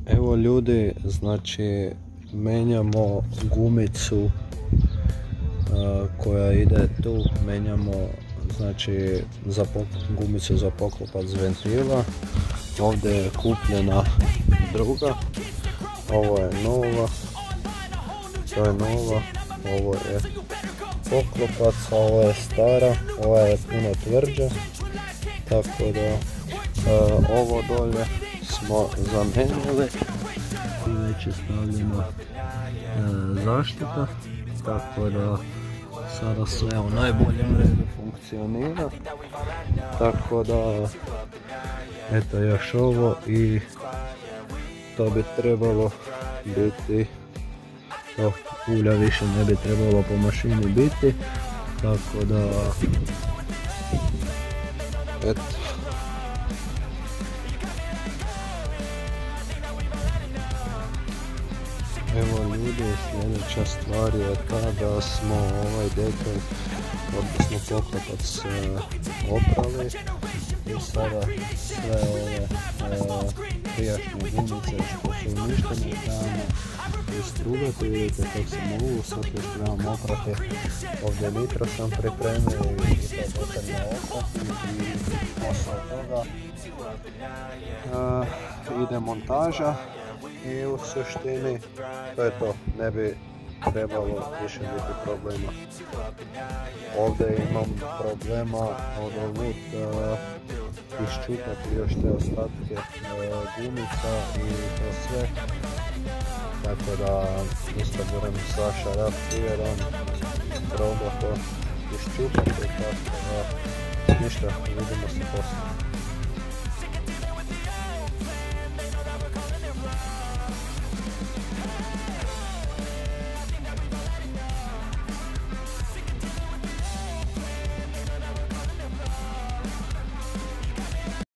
Evo ljudi, znači menjamo gumicu koja ide tu, menjamo znači gumicu za poklopac ventila. Ovdje je kupljena druga, ovo je nova, to je nova, ovo je poklopac, a ovo je stara, ova je puno tvrđa, tako da ovo dolje smo zamijenili i već je stavljena zaštita, tako da sada sve u najboljem redu funkcionira, tako da eto još ovo i to bi trebalo biti, to ulja više ne bi trebalo po mašini biti, tako da eto. Evo ljudi, sljedeća stvar je ta da smo ovaj detalj, odnosno poklopac oprali i sada sve ove prijašnje gumice što su uništene trebamo istrugati. Vidite kako sam ovu, sad još trebamo oprati. Ovdje nitro sam pripremio i to detaljno oprati i posao toga ide montaža. I u suštini to je to, ne bi trebalo više biti problema. Ovdje imam problema od ovut iščupati još te ostatke gumica i to sve. Tako da isto budem Saša Raptijerom probao to iščupati, tako da ništa, vidimo se poslije.